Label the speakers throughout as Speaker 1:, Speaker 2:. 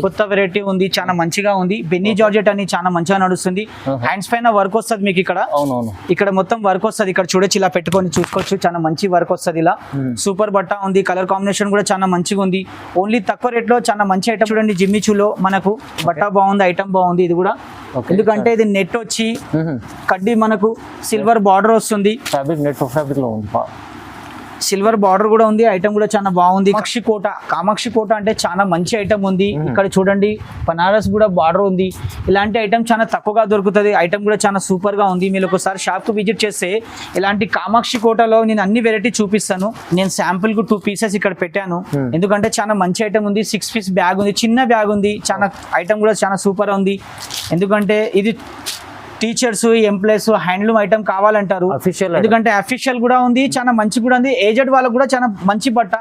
Speaker 1: కొత్త వెరైటీ ఉంది, చాలా మంచిగా ఉంది. బెన్నీ జార్జెట్ అని చాలా మంచిగా నడుస్తుంది. హ్యాండ్స్ పైన వర్క్ వస్తుంది మీకు ఇక్కడ. ఇక్కడ మొత్తం వర్క్ వస్తుంది. ఇక్కడ చూడొచ్చు, ఇలా పెట్టుకొని చూసుకోవచ్చు. చాలా మంచి వర్క్ వస్తుంది. ఇలా సూపర్ బట్ట ఉంది. కలర్ కాంబినేషన్ కూడా చాలా మంచిగా ఉంది. ఓన్లీ తక్కువ రేట్ లో చాలా మంచి ఐటమ్ చూడండి. జిమ్మిచూలో మనకు బట్ట బాగుంది, ఐటమ్ బాగుంది. ఇది కూడా ఎందుకంటే ఇది నెట్ వచ్చి కడ్డీ మనకు సిల్వర్ బార్డర్ వస్తుంది. సిల్వర్ బార్డర్ కూడా ఉంది. ఐటమ్ కూడా చాలా బాగుంది. కామాక్షి కోట అంటే చాలా మంచి ఐటమ్ ఉంది. ఇక్కడ చూడండి, బనారస్ కూడా బార్డర్ ఉంది. ఇలాంటి ఐటమ్ చాలా తక్కువగా దొరుకుతుంది. ఐటమ్ కూడా చాలా సూపర్ గా ఉంది. మీరు ఒకసారి షాప్ కు విజిట్ చేస్తే ఇలాంటి కామాక్షి కోటలో నేను అన్ని వెరైటీ చూపిస్తాను. నేను శాంపుల్ కు 2 పీసెస్ ఇక్కడ పెట్టాను. ఎందుకంటే చాలా మంచి ఐటమ్ ఉంది. 6 పీస్ బ్యాగ్ ఉంది, చిన్న బ్యాగ్ ఉంది. చాలా ఐటమ్ కూడా చాలా సూపర్ ఉంది. ఎందుకంటే ఇది టీచర్స్, ఎంప్లాయీస్ హ్యాండ్లూమ్ ఐటమ్ కావాలంటారు. ఎందుకంటే అఫీషియల్ కూడా ఉంది, చాలా మంచి కూడా ఉంది. ఏజెడ్ వాళ్ళకు కూడా చాలా మంచి బట్ట.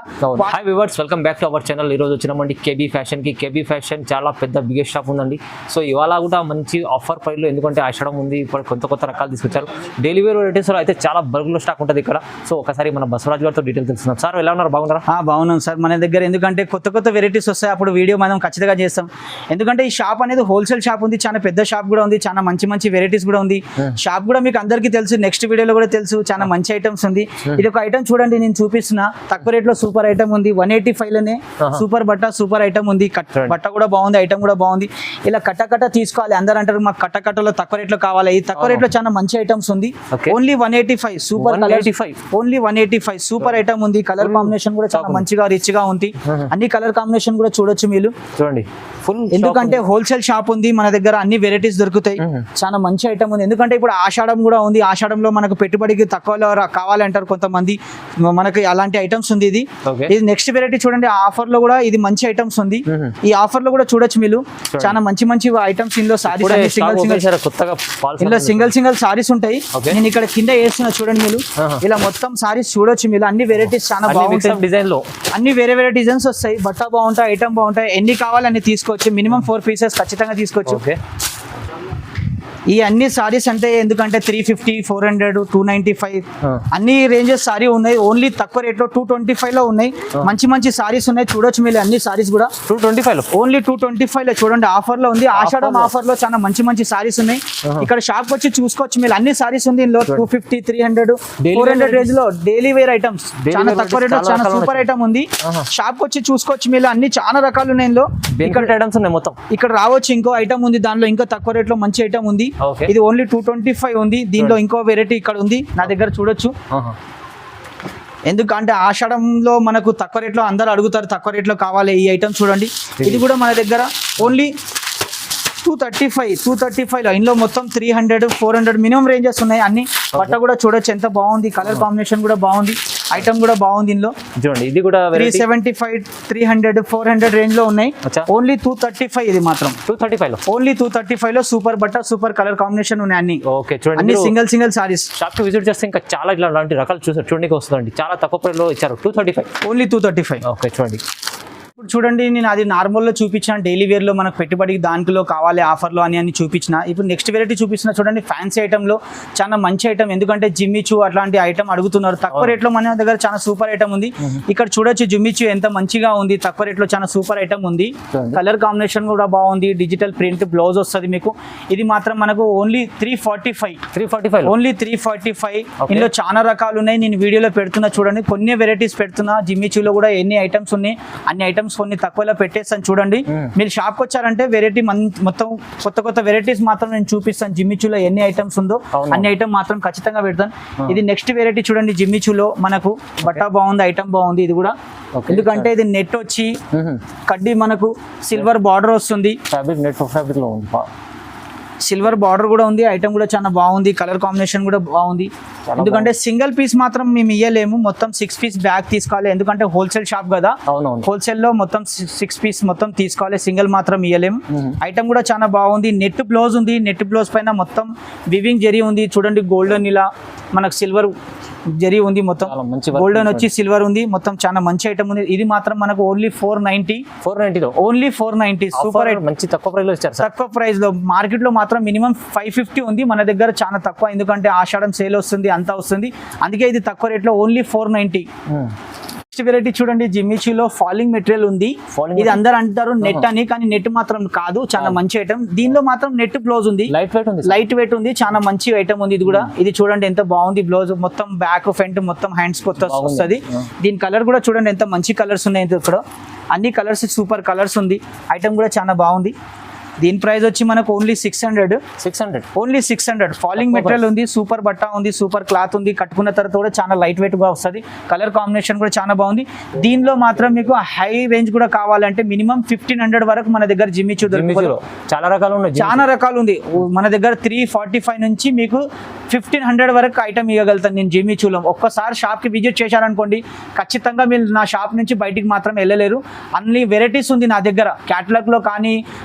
Speaker 2: Hi viewers, welcome back to our channel. ఈ రోజు వచ్చినామండి కేబీ ఫ్యాషన్ కి. కేబీ ఫ్యాషన్ చాలా పెద్ద బిగ్గెస్ట్ షాప్ ఉందండి. సో ఇవాళ కూడా మంచి ఆఫర్ ప్రైస్ లో, ఎందుకంటే ఆషాఢం ఉంది, ఇప్పుడు కొత్త రకాలు తీసుకొచ్చారు. డైలీ వేర్ వెరైటీస్ లో అయితే చాలా బల్క్ లో స్టాక్ ఉంటుంది ఇక్కడ. సో ఒకసారి మన బసవరాజ్ గారితో డీటెయిల్ తెలుసుకుందాం. సార్ ఎలా ఉన్నారు, బాగున్నారా?
Speaker 1: బాగున్నాం సార్. మన దగ్గర ఎందుకంటే కొత్త వెరైటీస్ వస్తాయి, అప్పుడు వీడియో మనం ఖచ్చితంగా చేస్తాం. ఎందుకంటే ఈ షాప్ అనేది హోల్సేల్ షాప్ ఉంది, చాలా పెద్ద షాప్ కూడా ఉంది, చాలా మంచి వెరైటీస్ కూడా ఉంది. షాప్ కూడా మీకు అందరికీ తెలుసు, నెక్స్ట్ వీడియోలో కూడా తెలుసు. చాలా మంచి ఐటమ్స్ ఉంది. ఇది ఒక ఐటమ్ చూడండి, నేను చూపిస్తున్నా. తక్కువ రేట్ లో సూపర్ ఐటమ్ ఉంది. 185 లోనే సూపర్ బట్ట, సూపర్ ఐటమ్ ఉంది. బట్ట కూడా బాగుంది, ఐటమ్ కూడా బాగుంది. ఇలా కట్ట తీసుకోవాలి. అందరూ అంటారు మాకు కట్టలో తక్కువ రేట్ లో కావాలి. ఈ తక్కువ రేట్ లో చాలా మంచి ఐటమ్స్ ఉంది. Only 185 super 185 only 185 super item ఉంది. కలర్ కాంబినేషన్ కూడా చాలా మంచిగా రిచ్ గా ఉంది. అన్ని కలర్ కాంబినేషన్ కూడా చూడొచ్చు మీరు.
Speaker 2: చూడండి ఫుల్,
Speaker 1: ఎందుకంటే హోల్సేల్ షాప్ ఉంది, మన దగ్గర అన్ని వెరైటీస్ దొరుకుతాయి. చాలా మంచి ఐటమ్ ఉంది. ఎందుకంటే ఇప్పుడు ఆషాఢం కూడా ఉంది. ఆషాఢంలో మనకు పెట్టుబడికి తక్కువలో కావాలంటారు కొంతమంది. మనకి అలాంటి ఐటమ్స్ ఉంది. ఇది నెక్స్ట్ వెరైటీ చూడండి. ఆఫర్ లో కూడా ఇది మంచి ఐటమ్స్ ఉంది. ఈ ఆఫర్ లో కూడా చూడొచ్చు మీరు. చాలా మంచి ఐటమ్స్ ఇందులో సారీస్, సింగిల్ సారీస్ ఉంటాయి. నేను ఇక్కడ కింద వేస్తున్నా చూడండి మీరు. ఇలా మొత్తం సారీస్ చూడొచ్చు మీరు. అన్ని వెరైటీస్ చాలా బాగుంటాయి.
Speaker 2: డిజైన్ లో
Speaker 1: అన్ని వేరే డిజైన్స్ వస్తాయి. బట్ట బాగుంటాయి, ఐటమ్ బాగుంటాయి. ఎన్ని కావాలి అన్ని తీసుకోవచ్చు. మినిమం 4 పీసెస్ ఖచ్చితంగా తీసుకోవచ్చు. ఈ అన్ని సారీస్ అంటే ఎందుకంటే 350, 400, 295 అన్ని రేంజెస్ సారీ ఉన్నాయి. ఓన్లీ తక్కువ రేట్ లో 225 లో ఉన్నాయి. మంచి సారీస్ ఉన్నాయి. చూడొచ్చు మీరు అన్ని సారీస్ కూడా
Speaker 2: 225 లో,
Speaker 1: ఓన్లీ 225 లో చూడండి. ఆఫర్ లో ఉంది. ఆషాఢం ఆఫర్ లో చాలా మంచి సారీస్ ఉన్నాయి. ఇక్కడ షాప్ వచ్చి చూసుకోవచ్చు మీరు. అన్ని సారీస్ ఉంది ఇందులో. 250, 300, 400 రేంజ్ లో డైలీ వేర్ ఐటమ్స్ చాలా తక్కువ రేట్ లో చాలా సూపర్ ఐటమ్ ఉంది. షాప్ వచ్చి చూసుకోవచ్చు మీరు. అన్ని చాలా రకాలు ఉన్నాయి ఇందులో.
Speaker 2: ఇక్కడ ఐటమ్స్ ఉన్నాయి మొత్తం.
Speaker 1: ఇక్కడ రావచ్చు. ఇంకో ఐటమ్ ఉంది దానిలో, ఇంకా తక్కువ రేట్ లో మంచి ఐటమ్ ఉంది. ఇది ఓన్లీ 225 ఉంది. దీనిలో ఇంకో వెరైటీ ఇక్కడ ఉంది నా దగ్గర చూడొచ్చు. ఎందుకంటే ఆషాఢంలో మనకు తక్కువ రేట్ లో అందరూ అడుగుతారు, తక్కువ రేట్ లో కావాలి. ఈ ఐటమ్ చూడండి. ఇది కూడా మన దగ్గర ఓన్లీ 235 లో. ఇందులో మొత్తం 300, 400 మినిమం రేంజెస్ ఉన్నాయి. అన్ని బట్ట కూడా చూడొచ్చు ఎంత బాగుంది. కలర్ కాంబినేషన్ కూడా బాగుంది. ఐటమ్ కూడా బాగుంది ఇందులో.
Speaker 2: చూడండి ఇది కూడా
Speaker 1: 375, 300, 400 రేంజ్ లో ఉన్నాయి. ఓన్లీ 235. ఇది మాత్రం
Speaker 2: 235 లో,
Speaker 1: ఓన్లీ 235 లో సూపర్ బట్ట, సూపర్ కలర్ కాంబినేషన్ ఉన్నాయి అన్ని.
Speaker 2: ఓకే చూడండి,
Speaker 1: అన్ని సింగిల్ సారీస్.
Speaker 2: షాప్ కి విజిట్ చేస్తే ఇంకా చాలా ఇలాంటి రకాలు చూడడానికి వస్తుందండి. చాలా తక్కువ ప్రైస్ లో ఇచ్చారు. 235,
Speaker 1: ఓన్లీ 235.
Speaker 2: ఓకే చూడండి.
Speaker 1: ఇప్పుడు చూడండి, నేను అది నార్మల్లో చూపించాను. డైలీ వేర్ లో మనకు పెట్టుబడికి దాంట్లో కావాలి ఆఫర్లో అని చూపించిన. ఇప్పుడు నెక్స్ట్ వెరైటీ చూపిస్తున్నా చూడండి. ఫ్యాన్సీ ఐటమ్ లో చాలా మంచి ఐటమ్. ఎందుకంటే జిమ్మిచూ అట్లాంటి ఐటమ్ అడుగుతున్నారు. తక్కువ రేట్ లో మన దగ్గర చాలా సూపర్ ఐటమ్ ఉంది. ఇక్కడ చూడొచ్చు జిమ్మిచూ ఎంత మంచిగా ఉంది. తక్కువ రేట్ లో చాలా సూపర్ ఐటమ్ ఉంది. కలర్ కాంబినేషన్ కూడా బాగుంది. డిజిటల్ ప్రింట్ బ్లౌజ్ వస్తుంది మీకు. ఇది మాత్రం మనకు ఓన్లీ 345, ఓన్లీ 345. ఇందులో చాలా రకాలు ఉన్నాయి. నేను వీడియోలో పెడుతున్నా చూడండి. కొన్ని వెరైటీస్ పెడుతున్నా. జిమ్మిచూలో కూడా ఎన్ని ఐటమ్స్ ఉన్నాయి, అన్ని ఐటమ్స్ కొన్ని తక్కువలో పెట్టేస్తాను చూడండి. మీరు షాప్ వచ్చారంటే వెరైటీ మొత్తం కొత్త వెరైటీస్ మాత్రం నేను చూపిస్తాను. జిమ్మిచూలో ఎన్ని ఐటమ్స్ ఉందో అన్ని ఐటమ్ మాత్రం ఖచ్చితంగా పెడతాను. ఇది నెక్స్ట్ వెరైటీ చూడండి. జిమ్మిచూలో మనకు బట్ట బాగుంది, ఐటమ్ బాగుంది. ఇది కూడా ఎందుకంటే ఇది నెట్ వచ్చి కడ్డీ మనకు సిల్వర్ బార్డర్ వస్తుంది. సిల్వర్ బార్డర్ కూడా ఉంది. ఐటమ్ కూడా చాలా బాగుంది. కలర్ కాంబినేషన్ కూడా బాగుంది. ఎందుకంటే సింగిల్ పీస్ మాత్రం మేము ఇయ్యలేము. మొత్తం 6 పీస్ బ్యాగ్ తీసుకోవాలి. ఎందుకంటే హోల్సేల్ షాప్ కదా. హోల్సేల్ లో మొత్తం 6 పీస్ మొత్తం తీసుకోవాలి. సింగిల్ మాత్రం ఇయ్యలేము. ఐటమ్ కూడా చాలా బాగుంది. నెట్ బ్లౌజ్ ఉంది. నెట్ బ్లౌజ్ పైన మొత్తం వివింగ్ జరీ ఉంది. చూడండి గోల్డెన్ ఇలా మనకు సిల్వర్ జరీ ఉంది. మొత్తం గోల్డెన్ వచ్చి సిల్వర్ ఉంది. మొత్తం చాలా మంచి ఐటమ్ ఉంది. ఇది మాత్రం మనకు ఓన్లీ 490 లో, ఓన్లీ 490 సూపర్
Speaker 2: మంచి తక్కువ ప్రైస్ లో ఇచ్చారు.
Speaker 1: తక్కువ ప్రైస్ లో. మార్కెట్ లో మాత్రం మినిమం 550 ఉంది. మన దగ్గర చాలా తక్కువ. ఎందుకంటే ఆషాఢం సేల్ వస్తుంది, అంతా వస్తుంది. అందుకే ఇది తక్కువ రేట్ లో ఓన్లీ 490. నెక్స్ట్ వెరైటీ చూడండి జిమ్మిచూలో ఫాలింగ్ మెటీరియల్ ఉంది. ఇది అందరు అంటారు నెట్ అని, కానీ నెట్ మాత్రం కాదు, చాలా మంచి ఐటమ్. దీనిలో మాత్రం నెట్ బ్లౌజ్ ఉంది, లైట్ వెయిట్ ఉంది, చాలా మంచి ఐటమ్ ఉంది. ఇది కూడా ఇది చూడండి ఎంత బాగుంది. బ్లౌజ్ మొత్తం బ్యాక్ ఫ్రంట్ మొత్తం హ్యాండ్స్ కొత్త వస్తుంది. దీని కలర్ కూడా చూడండి ఎంత మంచి కలర్స్ ఉన్నాయి. ఇక్కడ అన్ని కలర్స్ సూపర్ కలర్స్ ఉంది. ఐటమ్ కూడా చాలా బాగుంది. దీని ప్రైస్ వచ్చి మనకు ఓన్లీ 600 ఓన్లీ 600. ఫాలింగ్ మెటీరియల్ ఉంది, సూపర్ బట్ట ఉంది, సూపర్ క్లాత్ ఉంది. కట్టుకున్న తర్వాత కూడా చాలా లైట్ వెయిట్ గా వస్తుంది. కలర్ కాంబినేషన్ కూడా చాలా బాగుంది. దీనిలో మాత్రం మీకు హై రేంజ్ కూడా కావాలంటే మినిమం 1500 వరకు మన దగ్గర జిమ్మిచూ దొరుకుతుంది.
Speaker 2: చాలా రకాలు ఉన్నాయి,
Speaker 1: చాలా రకాలు ఉంది మన దగ్గర. 345 నుంచి మీకు 1500 వరకు ఐటమ్ ఇవ్వగలుగుతాను నేను జిమ్మిచూలో. ఒక్కసారి షాప్ కి విజిట్ చేశారనుకోండి, ఖచ్చితంగా మీరు నా షాప్ నుంచి బయటికి మాత్రం వెళ్ళలేరు. అన్ని వెరైటీస్ ఉంది నా దగ్గర. క్యాటలాగ్ లో కానీ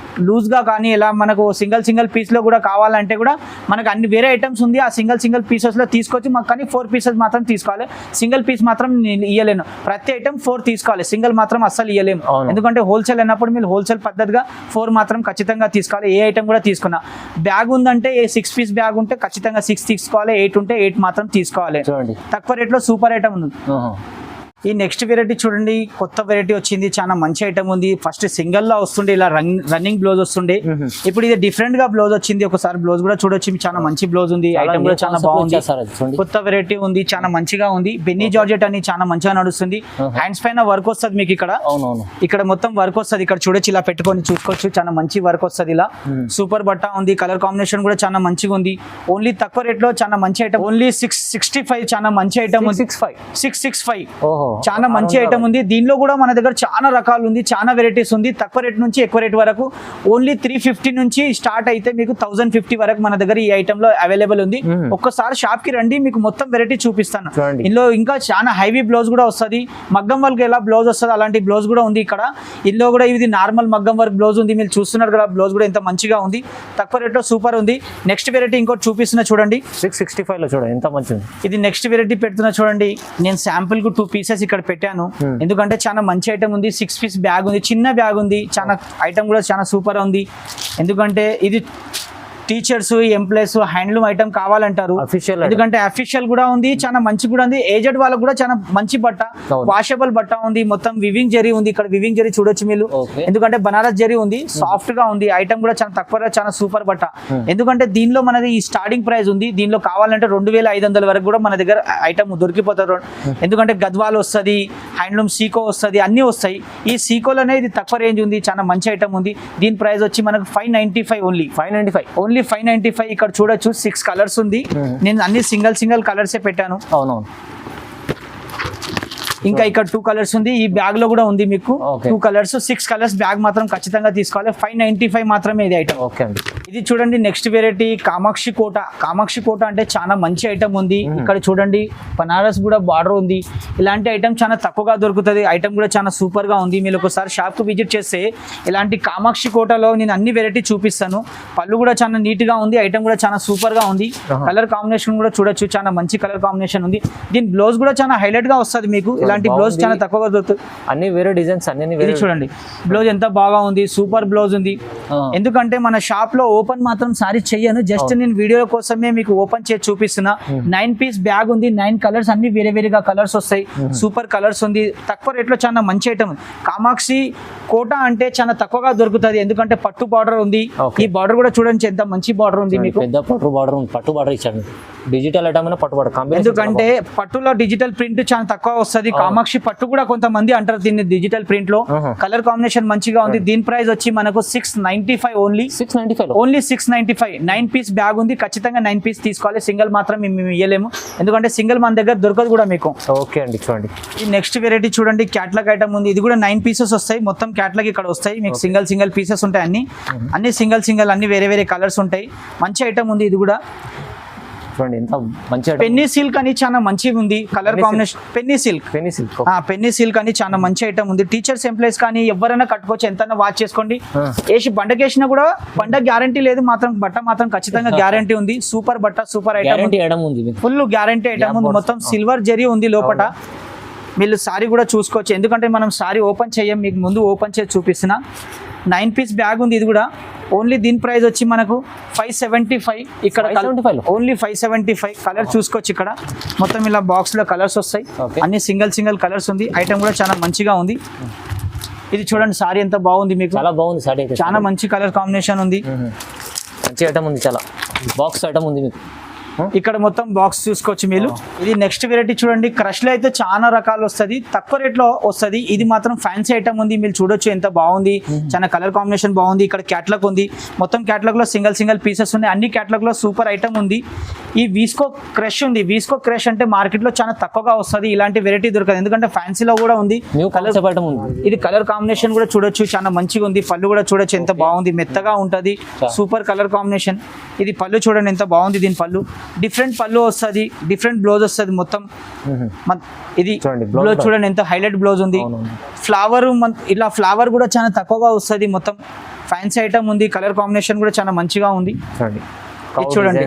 Speaker 1: లూజ్ గా కానీ ఇలా మనకు సింగిల్ పీస్ లో కూడా కావాలంటే కూడా మనకు అన్ని వేరే ఐటమ్స్ ఉంది. ఆ సింగిల్ పీసెస్ లో తీసుకొచ్చి మాకు కానీ 4 పీసెస్ మాత్రం తీసుకోవాలి. సింగిల్ పీస్ మాత్రం నేను ఇయ్యలేను. ప్రతి ఐటమ్ 4 తీసుకోవాలి, సింగిల్ మాత్రం అస్సలు ఇయ్యలేము. ఎందుకంటే హోల్సేల్ అన్నప్పుడు మీరు హోల్సేల్ పద్ధతిగా 4 మాత్రం ఖచ్చితంగా తీసుకోవాలి. ఏ ఐటమ్ కూడా తీసుకున్నా. బ్యాగ్ ఉందంటే 6 పీస్ బ్యాగ్ ఉంటే ఖచ్చితంగా 6 తీసుకోవాలి. 8 ఉంటే 8 మాత్రం తీసుకోవాలి. తక్కువ రేట్ లో సూపర్ ఐటమ్ ఉంది. ఈ నెక్స్ట్ వెరైటీ చూడండి, కొత్త వెరైటీ వచ్చింది, చాలా మంచి ఐటమ్ ఉంది. ఫస్ట్ సింగిల్ లా వస్తుండే, ఇలా రన్నింగ్ బ్లౌజ్ వస్తుండే. ఇప్పుడు ఇది డిఫరెంట్ గా బ్లౌజ్ వచ్చింది. ఒకసారి బ్లౌజ్ కూడా చూడొచ్చు, చాలా మంచి బ్లౌజ్ ఉంది. ఐటమ్ కూడా చాలా బాగుంది, కొత్త వెరైటీ ఉంది, చాలా మంచిగా ఉంది. బెన్నీ జార్జెట్ అని చాలా మంచిగా నడుస్తుంది. హ్యాండ్స్ పైన వర్క్ వస్తుంది మీకు. ఇక్కడ మొత్తం వర్క్ వస్తుంది. ఇక్కడ చూడొచ్చు, ఇలా పెట్టుకొని చూసుకోవచ్చు, చాలా మంచి వర్క్ వస్తుంది. ఇలా సూపర్ బట్ట ఉంది. కలర్ కాంబినేషన్ కూడా చాలా మంచిగా ఉంది. ఓన్లీ తక్కువ రేట్ లో చాలా మంచి ఐటమ్. ఓన్లీ 665 చాలా మంచి ఐటమ్ ఉంది. 665 చాలా మంచి ఐటమ్ ఉంది. దీనిలో కూడా మన దగ్గర చాలా రకాలు ఉంది, చాలా వెరైటీస్ ఉంది. తక్కువ రేట్ నుంచి ఎక్కువ రేట్ వరకు ఓన్లీ 350 నుంచి స్టార్ట్ అయితే మీకు 1050 వరకు మన దగ్గర ఈ ఐటమ్ లో అవైలబుల్ ఉంది. ఒక్కసారి షాప్ కి రండి, మీకు మొత్తం వెరైటీ చూపిస్తాను. ఇందులో ఇంకా చాలా హైవీ బ్లౌజ్ కూడా వస్తుంది. మగ్గం వర్క్ ఎలా బ్లౌజ్ వస్తుంది అలాంటి బ్లౌజ్ కూడా ఉంది ఇక్కడ. ఇందులో కూడా ఇది నార్మల్ మగ్గం వర్క్ బ్లౌజ్ ఉంది. మీరు చూస్తున్నారు కదా, బ్లౌజ్ కూడా ఎంత మంచిగా ఉంది. తక్కువ రేట్ లో సూపర్ ఉంది. నెక్స్ట్ వెరైటీ ఇంకోటి చూపిస్తున్నా చూడండి,
Speaker 2: 665 లో చూడండి ఎంత మంచిది.
Speaker 1: ఇది నెక్స్ట్ వెరైటీ పెడుతున్నా చూడండి. నేను శాంపుల్ కు 2 పీసెస్ ఇక్కడ పెట్టాను, ఎందుకంటే చాలా మంచి ఐటమ్ ఉంది. 6 పీస్ బ్యాగ్ ఉంది, చిన్న బ్యాగ్ ఉంది. చాలా ఐటమ్ కూడా చాలా సూపర్ ఉంది. ఎందుకంటే ఇది టీచర్స్, ఎంప్లాయీస్ హ్యాండ్లూమ్ ఐటమ్ కావాలంటారు. ఎందుకంటే అఫీషియల్ కూడా ఉంది, చాలా మంచి కూడా ఉంది. ఏజెడ్ వాళ్ళకు కూడా చాలా మంచి బట్ట, వాషబుల్ బట్ట ఉంది. మొత్తం వివింగ్ జరీ ఉంది. ఇక్కడ వివింగ్ జరీ చూడొచ్చు మీరు, ఎందుకంటే బనారస్ జరీ ఉంది, సాఫ్ట్ గా ఉంది. ఐటమ్ కూడా చాలా తక్కువ, చాలా సూపర్ బట్ట. ఎందుకంటే దీనిలో మనది ఈ స్టార్టింగ్ ప్రైస్ ఉంది. దీనిలో కావాలంటే 2500 వరకు కూడా మన దగ్గర ఐటమ్ దొరికిపోతారు. ఎందుకంటే గద్వాల్ వస్తుంది, హ్యాండ్లూమ్ సీకో వస్తుంది, అన్ని వస్తాయి. ఈ సీకోలోనే ఇది తక్కువ రేంజ్ ఉంది, చాలా మంచి ఐటమ్ ఉంది. దీని ప్రైస్ వచ్చి మనకు 595 ఓన్లీ 595. ఇక్కడ చూడొచ్చు 6 కలర్స్ ఉంది. నేను అన్ని సింగిల్ కలర్సే పెట్టాను.
Speaker 2: అవునవును.
Speaker 1: ఇంకా ఇక్కడ 2 కలర్స్ ఉంది. ఈ బ్యాగ్ లో కూడా ఉంది మీకు 2 కలర్స్. 6 కలర్స్ బ్యాగ్ మాత్రం ఖచ్చితంగా తీసుకోవాలి. 595 మాత్రమే ఇది ఐటమ్.
Speaker 2: ఓకే అండి.
Speaker 1: ఇది చూడండి నెక్స్ట్ వెరైటీ కామాక్షి కోట అంటే చాలా మంచి ఐటమ్ ఉంది. ఇక్కడ చూడండి బనారస్ కూడా బార్డర్ ఉంది. ఇలాంటి ఐటమ్ చాలా తక్కువగా దొరుకుతుంది. ఐటమ్ కూడా చాలా సూపర్ గా ఉంది. మీరు ఒకసారి షాప్ కు విజిట్ చేస్తే ఇలాంటి కామాక్షి కోటలో నేను అన్ని వెరైటీ చూపిస్తాను. పళ్ళు కూడా చాలా నీట్ గా ఉంది. ఐటమ్ కూడా చాలా సూపర్ గా ఉంది. కలర్ కాంబినేషన్ కూడా చూడొచ్చు, చాలా మంచి కలర్ కాంబినేషన్ ఉంది. దీని బ్లౌజ్ కూడా చాలా హైలైట్ గా వస్తుంది మీకు. ఇలాంటి బ్లౌజ్ చాలా తక్కువగా దొరుకుతుంది.
Speaker 2: అన్ని వేరే డిజైన్స్ అన్ని
Speaker 1: చూడండి, బ్లౌజ్ ఎంత బాగా ఉంది, సూపర్ బ్లౌజ్ ఉంది. ఎందుకంటే మన షాప్ లో ఓపెన్ మాత్రం సారీ చెయ్యను, జస్ట్ నేను వీడియో కోసమే మీకు ఓపెన్ చేసి చూపిస్తున్నా. 9 పీస్ బ్యాగ్ ఉంది, 9 కలర్స్, అన్ని వేరేగా కలర్స్ వస్తాయి. సూపర్ కలర్స్ ఉంది. తక్కువ రేట్ లో చాలా మంచి ఐటమ్. కామాక్షి కోట అంటే చాలా తక్కువగా దొరుకుతుంది. ఎందుకంటే పట్టు బార్డర్ ఉంది. ఈ బార్డర్ కూడా చూడండి ఎంత మంచి బార్డర్ ఉంది మీకు.
Speaker 2: పెద్ద పట్టు బార్డర్ ఇచ్చాడు. డిజిటల్ ఐటమ్ పట్టు బార్డర్.
Speaker 1: ఎందుకంటే పట్టులో డిజిటల్ ప్రింట్ చాలా తక్కువ వస్తుంది. కామాక్షి పట్టు కూడా కొంతమంది అంటారు దీన్ని డిజిటల్ ప్రింట్ లో. కలర్ కాంబినేషన్ మంచిగా ఉంది. దీని ప్రైస్ వచ్చి మనకు 695 ఓన్లీ 695. 9 పీస్ బ్యాగ్ ఉంది. ఖచ్చితంగా 9 పీస్ తీసుకోవాలి. సింగిల్ మాత్రం మేము ఇయ్యలేము, ఎందుకంటే సింగిల్ మన దగ్గర దొరకదు కూడా మీకు.
Speaker 2: ఓకే అండి. చూడండి
Speaker 1: ఈ నెక్స్ట్ వెరైటీ చూడండి, క్యాట్లాగ్ ఐటమ్ ఉంది. ఇది కూడా 9 పీసెస్ వస్తాయి. మొత్తం క్యాట్లాగ్ ఇక్కడ వస్తాయి మీకు. సింగిల్ పీసెస్ ఉంటాయి. అన్ని సింగిల్ అన్ని వేరే కలర్స్ ఉంటాయి. మంచి ఐటమ్ ఉంది. ఇది కూడా
Speaker 2: చూడండి ఎంత మంచి
Speaker 1: పెన్నీ సిల్క్ అని చాలా మంచిగా ఉంది. కలర్ కాంబినేషన్ పెన్నీ సిల్క్ అని చాలా మంచి ఐటమ్ ఉంది. టీచర్స్, ఎంప్లాయీస్ కానీ ఎవరైనా కట్టుకోవచ్చు. ఎంతైనా వాచ్ చేసుకోండి. వేసి బండకేసినా కూడా బండ గ్యారంటీ లేదు, మాత్రం బట్ట మాత్రం ఖచ్చితంగా గ్యారంటీ ఉంది. సూపర్ బట్ట, సూపర్ ఐటమ్ ఉంది. ఫుల్ గ్యారంటీ ఐటమ్ ఉంది. మొత్తం సిల్వర్ జరీ ఉంది లోపల. మీరు సారీ కూడా చూసుకోవచ్చు. ఎందుకంటే మనం సారీ ఓపెన్ చేయం, మీకు ముందు ఓపెన్ చేసి చూపిస్తున్నా. 9 పీస్ బ్యాగ్ ఉంది. ఇది కూడా ఓన్లీ దీని ప్రైస్ వచ్చి మనకు 575. ఇక్కడ
Speaker 2: 575
Speaker 1: ఓన్లీ 575. కలర్ చూసుకోవచ్చు ఇక్కడ మొత్తం ఇలా బాక్స్ లో కలర్స్ వస్తాయి.
Speaker 2: Okay.
Speaker 1: అన్ని సింగిల్ కలర్స్ ఉంది. ఐటమ్ కూడా చాలా మంచిగా ఉంది. ఇది చూడండి సారీ ఎంత బాగుంది మీకు,
Speaker 2: చాలా బాగుంది సారీ అయితే,
Speaker 1: చాలా మంచి కలర్ కాంబినేషన్ ఉంది.
Speaker 2: మంచి ఐటమ్ ఉంది, చాలా బాక్స్ ఐటమ్ ఉంది మీకు.
Speaker 1: ఇక్కడ మొత్తం బాక్స్ చూసుకోవచ్చు మీరు. ఇది నెక్స్ట్ వెరైటీ చూడండి. క్రష్ లో అయితే చాలా రకాలు వస్తుంది, తక్కువ రేట్ లో వస్తుంది. ఇది మాత్రం ఫ్యాన్సీ ఐటమ్ ఉంది, మీరు చూడొచ్చు ఎంత బాగుంది, చాలా కలర్ కాంబినేషన్ బాగుంది. ఇక్కడ క్యాట్లాగ్ ఉంది, మొత్తం క్యాట్లాగ్ లో సింగిల్ పీసెస్ ఉన్నాయి. అన్ని క్యాట్లాగ్ లో సూపర్ ఐటమ్ ఉంది. ఈ వీస్కో క్రష్ ఉంది. వీస్కో క్రష్ అంటే మార్కెట్ లో చాలా తక్కువగా వస్తుంది, ఇలాంటి వెరైటీ దొరకదు. ఎందుకంటే ఫ్యాన్సీలో కూడా ఉంది.
Speaker 2: కలర్ ఐటమ్ ఉంది.
Speaker 1: ఇది కలర్ కాంబినేషన్ కూడా చూడొచ్చు, చాలా మంచిగా ఉంది. పళ్ళు కూడా చూడొచ్చు ఎంత బాగుంది, మెత్తగా ఉంటది, సూపర్ కలర్ కాంబినేషన్. ఇది పళ్ళు చూడండి ఎంత బాగుంది. దీని పళ్ళు డిఫరెంట్ పళ్ళు వస్తుంది, డిఫరెంట్ బ్లౌజ్ వస్తుంది మొత్తం. ఇది బ్లౌజ్ చూడండి ఎంత హైలైట్ బ్లౌజ్ ఉంది. ఫ్లవర్ ఇలా ఫ్లవర్ కూడా చాలా తక్కువగా వస్తుంది. మొత్తం ఫ్యాన్సీ ఐటమ్ ఉంది. కలర్ కాంబినేషన్ కూడా చాలా మంచిగా ఉంది. ఇది చూడండి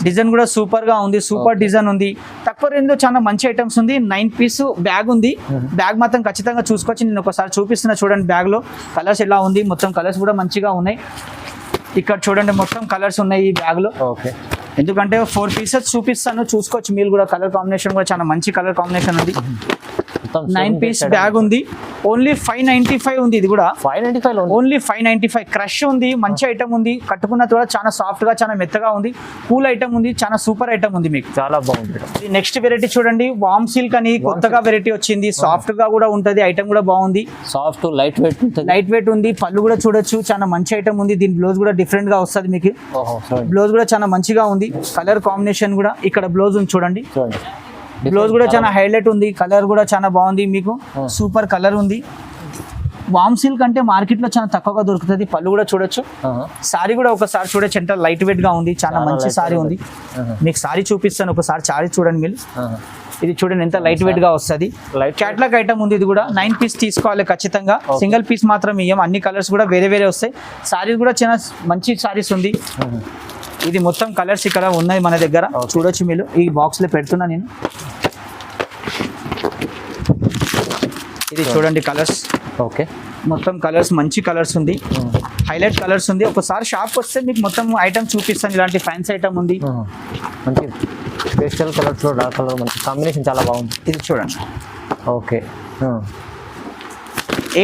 Speaker 1: డిజైన్ కూడా సూపర్ గా ఉంది, సూపర్ డిజైన్ ఉంది. తక్కువ రేంజ్ లో చాలా మంచి ఐటమ్స్ ఉంది. 9 పీస్ బ్యాగ్ ఉంది. బ్యాగ్ మాత్రం ఖచ్చితంగా చూసుకొచ్చి నేను ఒకసారి చూపిస్తున్నా చూడండి. బ్యాగ్ లో కలర్స్ ఎలా ఉంది, మొత్తం కలర్స్ కూడా మంచిగా ఉన్నాయి. ఇక్కడ చూడండి మొత్తం కలర్స్ ఉన్నాయి ఈ బ్యాగ్ లో. ఎందుకంటే 4 పీసెస్ చూపిస్తాను, చూసుకోవచ్చు మీరు కూడా. కలర్ కాంబినేషన్ కూడా చాలా మంచి కలర్ కాంబినేషన్ ఉంది. 9 పీస్ బ్యాగ్ ఉంది. ఓన్లీ 595 ఉంది. ఇది కూడా
Speaker 2: 595
Speaker 1: ఓన్లీ 595. క్రష్ ఉంది, మంచి ఐటమ్ ఉంది. కట్టుకున్న కూడా చాలా సాఫ్ట్ గా, చాలా మెత్తగా ఉంది. కూల్ ఐటమ్ ఉంది, చాలా సూపర్ ఐటమ్ ఉంది మీకు,
Speaker 2: చాలా బాగుంది.
Speaker 1: నెక్స్ట్ వెరైటీ చూడండి. వామ్ సిల్క్ అని కొత్తగా వెరైటీ వచ్చింది. సాఫ్ట్ గా కూడా ఉంటది, ఐటమ్ కూడా బాగుంది.
Speaker 2: సాఫ్ట్ లైట్ వెయిట్
Speaker 1: ఉంది. పళ్ళు కూడా చూడొచ్చు, చాలా మంచి ఐటమ్ ఉంది. దీని బ్లౌజ్ కూడా డిఫరెంట్ గా వస్తుంది మీకు. బ్లౌజ్ కూడా చాలా మంచిగా ఉంది. కలర్ కాంబినేషన్ కూడా ఇక్కడ బ్లౌజ్ ఉంది చూడండి. బ్లౌజ్ కూడా చాలా హైలైట్ ఉంది. కలర్ కూడా చాలా బాగుంది మీకు, సూపర్ కలర్ ఉంది. వామ్ సిల్క్ అంటే మార్కెట్ లో చాలా తక్కువగా దొరుకుతుంది. పళ్ళు కూడా చూడొచ్చు. సారీ కూడా ఒకసారి చూడొచ్చు, ఎంత లైట్ వెయిట్ గా ఉంది. చాలా మంచి సారీ ఉంది. మీకు సారీ చూపిస్తాను, ఒకసారి సారీ చూడండి మీరు. ఇది చూడండి ఎంత లైట్ వెయిట్ గా వస్తుంది. క్యాట్లాగ్ ఐటమ్ ఉంది. ఇది కూడా 9 పీస్ తీసుకోవాలి ఖచ్చితంగా. సింగిల్ పీస్ మాత్రం ఇయ్యం. అన్ని కలర్స్ కూడా వేరే వస్తాయి. సారీస్ కూడా చాలా మంచి సారీస్ ఉంది. ఇది మొత్తం కలర్స్ ఇక్కడ ఉన్నాయి మన దగ్గర, చూడొచ్చు మీరు. ఈ బాక్స్ లో పెడుతున్నా నేను. ఇది చూడండి కలర్స్. మొత్తం కలర్స్ మంచి కలర్స్ ఉంది, హైలైట్ కలర్స్ ఉంది. ఒకసారి షాప్ వస్తే మీకు మొత్తం ఐటమ్ చూపిస్తాను. ఇలాంటి ఫ్యాన్సీ ఐటమ్ ఉంది.
Speaker 2: మంచి పేస్టల్ కలర్స్ లో డార్క్ కలర్ మంచి కాంబినేషన్, చాలా బాగుంది.
Speaker 1: ఇది చూడండి.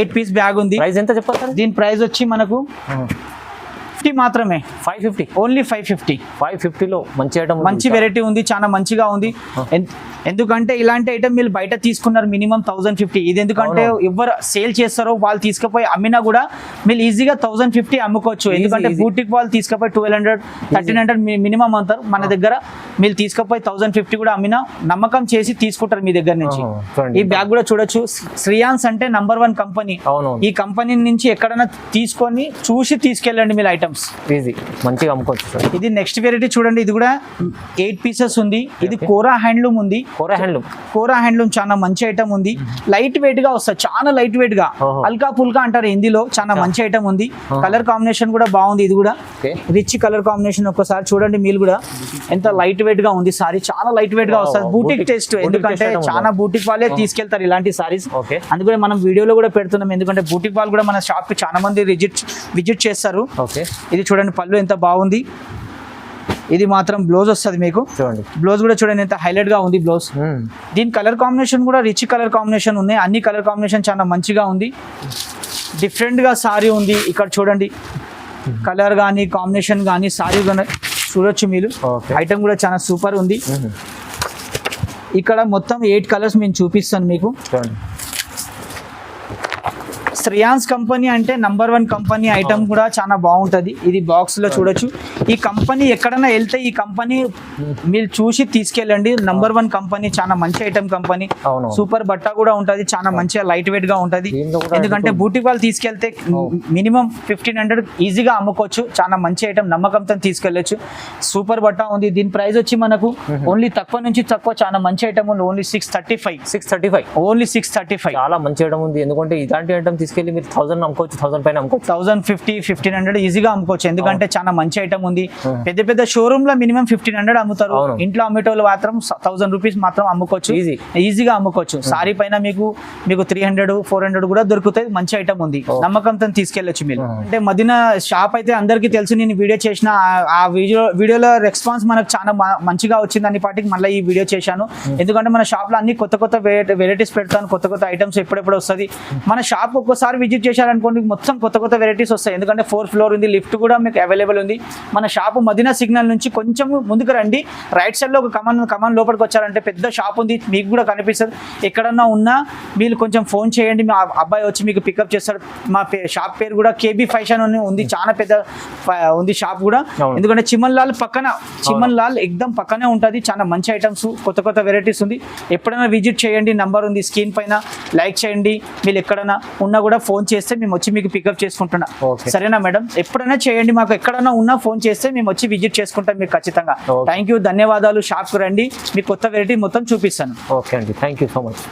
Speaker 1: 8 పీస్ బ్యాగ్ ఉంది.
Speaker 2: ప్రైస్ ఎంత చెప్పారు సార్?
Speaker 1: దీని ప్రైస్ వచ్చి మనకు 50 మాత్రమే.
Speaker 2: 550
Speaker 1: ఓన్లీ 550.
Speaker 2: 550 లో మంచి ఐటమ్,
Speaker 1: మంచి వెరైటీ ఉంది, చాలా మంచిగా ఉంది. ఎందుకంటే ఇలాంటి ఐటమ్ మీరు బయట తీసుకున్నారు మినిమం 1050. ఇది ఎందుకంటే ఎవరు సేల్ చేస్తారో వాళ్ళు తీసుకుపోయి అమ్మినా కూడా మీరు ఈజీగా 1050 అమ్ముకోవచ్చు. ఎందుకంటే బూటిక్ వాళ్ళు తీసుకుపోయి 1200 1300 మినిమం అంటారు. మన దగ్గర మీరు తీసుకుపోయి 1050 కూడా అమ్మినా నమ్మకం చేసి తీసుకుంటారు మీ దగ్గర నుంచి. ఈ బ్యాగ్ కూడా చూడొచ్చు. శ్రీయాన్స్ అంటే #1 కంపెనీ. ఈ కంపెనీ నుంచి ఎక్కడైనా తీసుకొని చూసి తీసుకెళ్ళండి మీరు ఐటమ్స్,
Speaker 2: ఈజీ మంచిగా అమ్ముకోవచ్చు.
Speaker 1: ఇది నెక్స్ట్ వెరైటీ చూడండి. ఇది కూడా 8 పీసెస్ ఉంది. ఇది కోరా హ్యాండ్లూమ్ ఉంది. కోరా హ్యాండ్లూమ్ చాలా మంచి ఐటమ్ ఉంది. లైట్ వెయిట్ గా వస్తుంది, చాలా లైట్ వెయిట్ గా, అల్కా పుల్కా అంటారు హిందీలో. చాలా మంచి ఐటమ్ ఉంది. కలర్ కాంబినేషన్ కూడా బాగుంది. ఇది కూడా రిచ్ కలర్ కాంబినేషన్. ఒక్కసారి చూడండి మీరు కూడా ఎంత లైట్ వెయిట్ గా ఉంది. సారీ చాలా లైట్ వెయిట్ గా వస్తుంది. బూటిక్ టేస్ట్, ఎందుకంటే చాలా బూటిక్ వాళ్ళే తీసుకెళ్తారు ఇలాంటి సారీస్. అందుకని మనం వీడియోలో కూడా పెడుతున్నాం, ఎందుకంటే బూటిక్ వాళ్ళు కూడా మన షాప్ కి చాలా మంది విజిట్ చేస్తారు. ఇది చూడండి పళ్ళు ఎంత బాగుంది. ఇది మాత్రం బ్లౌజ్ వస్తుంది మీకు. చూడండి బ్లౌజ్ కూడా చూడండి ఎంత హైలైట్ గా ఉంది బ్లౌజ్. దీని కలర్ కాంబినేషన్ కూడా రిచ్ కలర్ కాంబినేషన్ ఉన్నాయి. అన్ని కలర్ కాంబినేషన్ చాలా మంచిగా ఉంది. డిఫరెంట్ గా సారీ ఉంది. ఇక్కడ చూడండి కలర్ కానీ కాంబినేషన్ కానీ సారీ కానీ చూడొచ్చు మీరు. ఐటమ్ కూడా చాలా సూపర్ ఉంది. ఇక్కడ మొత్తం 8 కలర్స్ నేను చూపిస్తాను మీకు. శ్రేయాన్స్ కంపెనీ అంటే #1 కంపెనీ. ఐటమ్ కూడా చాలా బాగుంటుంది. ఇది బాక్స్ లో చూడొచ్చు. ఈ కంపెనీ ఎక్కడైనా వెళ్తే ఈ కంపెనీ మీరు చూసి తీసుకెళ్ళండి. #1 కంపెనీ, చాలా మంచి ఐటమ్ కంపెనీ. సూపర్ బట్ట కూడా ఉంటది, చాలా మంచిగా లైట్ వెయిట్ గా ఉంటది. ఎందుకంటే బూటిక్ వాళ్ళు తీసుకెళ్తే మినిమం 1500 ఈజీగా అమ్ముకోవచ్చు. చాలా మంచి ఐటమ్, నమ్మకంతో తీసుకెళ్లొచ్చు. సూపర్ బట్ట ఉంది. దీని ప్రైస్ వచ్చి మనకు ఓన్లీ తక్కువ నుంచి తక్కువ చాలా మంచి ఐటమ్ ఉంది. ఓన్లీ 635. ఓన్లీ 635.
Speaker 2: చాలా మంచి ఐటమ్ ఉంది. ఎందుకంటే ఇలాంటి ఐటమ్ తీసుకెళ్ళి మీరు 1000 అమ్ముకోవచ్చు, 1000 పైన అమ్ముకోవచ్చు.
Speaker 1: 1050, 1500 ఈజీగా అమ్ముకోవచ్చు. ఎందుకంటే చాలా మంచి ఐటమ్ ఉంది. పెద్ద పెద్ద షోరూమ్ లో మినిమం 1500 అమ్ముతారు.
Speaker 2: అవును.
Speaker 1: ఇంట్లో అమ్మేటోళ్ళు మాత్రం 1000 రూపీస్ మాత్రం అమ్ముకోవచ్చు,
Speaker 2: Easy.
Speaker 1: ఈజీగా అమ్ముకోవచ్చు. సారీ పైన మీకు 300, 400 కూడా దొరుకుతాయి. మంచి ఐటమ్ ఉంది, నమ్మకంతో తీసుకెళ్ళొచ్చు మీరు. అంటే మదీనా షాప్ అయితే అందరికీ తెలుసు. నేను వీడియో చేసిన ఆ వీడియోలో రెస్పాన్స్ మనకు చాలా మంచిగా వచ్చిందని పాటికి మళ్ళీ ఈ వీడియో చేశాను. ఎందుకంటే మన షాప్ లో అన్ని కొత్త కొత్త వెరైటీస్ పెడతాను, కొత్త కొత్త ఐటమ్స్ ఎప్పుడెప్పుడు వస్తుంది. మన షాప్ ఒక్కసారి విజిట్ చేశారనుకోండి మొత్తం కొత్త కొత్త వెరైటీస్ వస్తాయి. ఎందుకంటే 4th ఫ్లోర్ ఉంది, లిఫ్ట్ కూడా మీకు అవైలబుల్ ఉంది. మన షాప్ మదీనా సిగ్నల్ నుంచి కొంచెం ముందుకు రండి, రైట్ సైడ్ లో ఒక కమాన్ లోపలికి వచ్చారంటే పెద్ద షాప్ ఉంది, మీకు కూడా కనిపిస్తుంది. ఎక్కడన్నా ఉన్నా మీరు కొంచెం ఫోన్ చేయండి, మా అబ్బాయి వచ్చి మీకు పికప్ చేస్తాడు. మా షాప్ పేరు కూడా KB ఫ్యాషన్ ఉంది, చాలా పెద్ద ఉంది షాప్ కూడా. ఎందుకంటే చిమన్ లాల్ ఎక్దమ్ పక్కనే ఉంటుంది. చాలా మంచి ఐటమ్స్, కొత్త కొత్త వెరైటీస్ ఉంది. ఎప్పుడైనా విజిట్ చేయండి, నంబర్ ఉంది స్క్రీన్ పైన, లైక్ చేయండి. మీరు ఎక్కడైనా ఉన్నా కూడా ఫోన్ చేస్తే మేము వచ్చి మీకు పికప్ చేసుకుంటున్నా. సరేనా మేడం? ఎప్పుడైనా చేయండి, మాకు ఎక్కడైనా ఉన్నా ఫోన్ చేస్తే మేము వచ్చి విజిట్ చేసుకుంటాం మీకు ఖచ్చితంగా. థ్యాంక్ యూ, ధన్యవాదాలు. షాప్కి రండి, మీకు కొత్త వెరైటీ మొత్తం చూపిస్తాను.
Speaker 2: ఓకే అండి, థ్యాంక్ యూ సో మచ్.